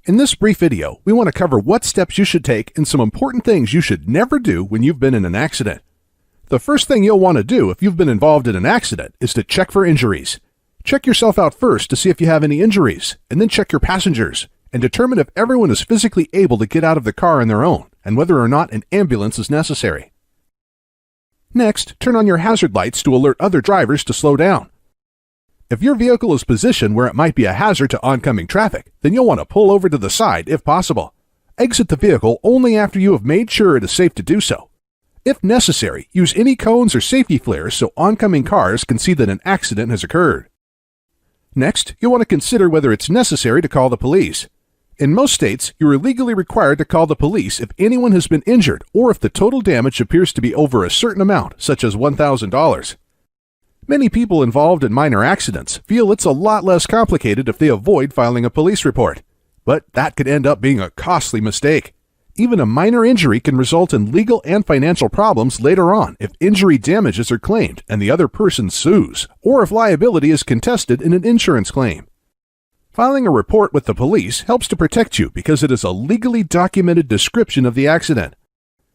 In this brief video, we want to cover what steps you should take and some important things you should never do when you've been in an accident. The first thing you'll want to do if you've been involved in an accident is to check for injuries. Check yourself out first to see if you have any injuries, and then check your passengers, and determine if everyone is physically able to get out of the car on their own, and whether or not an ambulance is necessary. Next, turn on your hazard lights to alert other drivers to slow down. If your vehicle is positioned where it might be a hazard to oncoming traffic, then you'll want to pull over to the side if possible. Exit the vehicle only after you have made sure it is safe to do so. If necessary, use any cones or safety flares so oncoming cars can see that an accident has occurred. Next, you'll want to consider whether it's necessary to call the police. In most states, you are legally required to call the police if anyone has been injured or if the total damage appears to be over a certain amount, such as $1,000. Many people involved in minor accidents feel it's a lot less complicated if they avoid filing a police report, but that could end up being a costly mistake. Even a minor injury can result in legal and financial problems later on if injury damages are claimed and the other person sues, or if liability is contested in an insurance claim. Filing a report with the police helps to protect you because it is a legally documented description of the accident.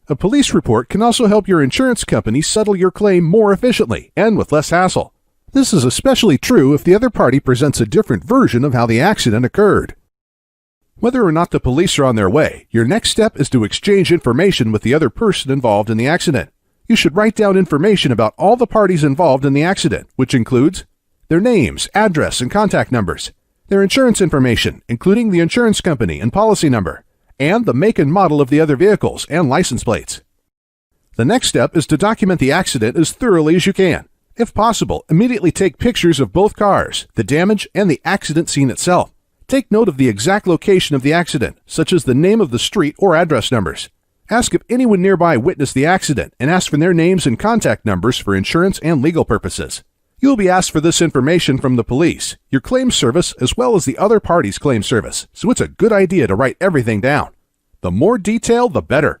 A police report can also help your insurance company settle your claim more efficiently and with less hassle. This is especially true if the other party presents a different version of how the accident occurred. Whether or not the police are on their way, your next step is to exchange information with the other person involved in the accident. You should write down information about all the parties involved in the accident, which includes their names, address, and contact numbers, their insurance information, including the insurance company and policy number, and the make and model of the other vehicles and license plates. The next step is to document the accident as thoroughly as you can. If possible, immediately take pictures of both cars, the damage, and the accident scene itself. Take note of the exact location of the accident, such as the name of the street or address numbers. Ask if anyone nearby witnessed the accident and ask for their names and contact numbers for insurance and legal purposes. You will be asked for this information from the police, your claims service, as well as the other party's claims service, so it's a good idea to write everything down. The more detail, the better.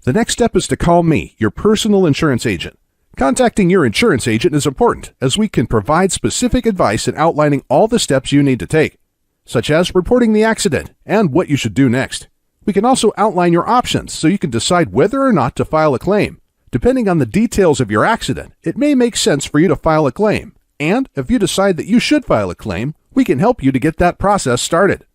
The next step is to call me, your personal insurance agent. Contacting your insurance agent is important, as we can provide specific advice in outlining all the steps you need to take, such as reporting the accident and what you should do next. We can also outline your options so you can decide whether or not to file a claim. Depending on the details of your accident, it may make sense for you to file a claim, and if you decide that you should file a claim, we can help you to get that process started.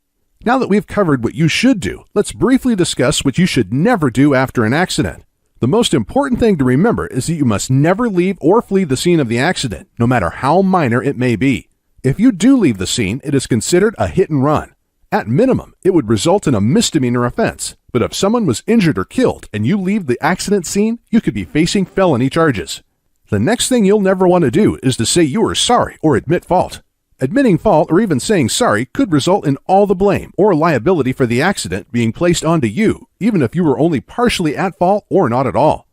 Now that we've covered what you should do, let's briefly discuss what you should never do after an accident. The most important thing to remember is that you must never leave or flee the scene of the accident, no matter how minor it may be. If you do leave the scene, it is considered a hit and run. At minimum, it would result in a misdemeanor offense. But if someone was injured or killed and you leave the accident scene, you could be facing felony charges. The next thing you'll never want to do is to say you are sorry or admit fault. Admitting fault or even saying sorry could result in all the blame or liability for the accident being placed onto you, even if you were only partially at fault or not at all.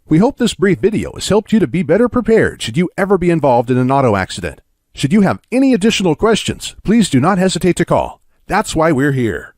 We hope this brief video has helped you to be better prepared should you ever be involved in an auto accident. Should you have any additional questions, please do not hesitate to call. That's why we're here.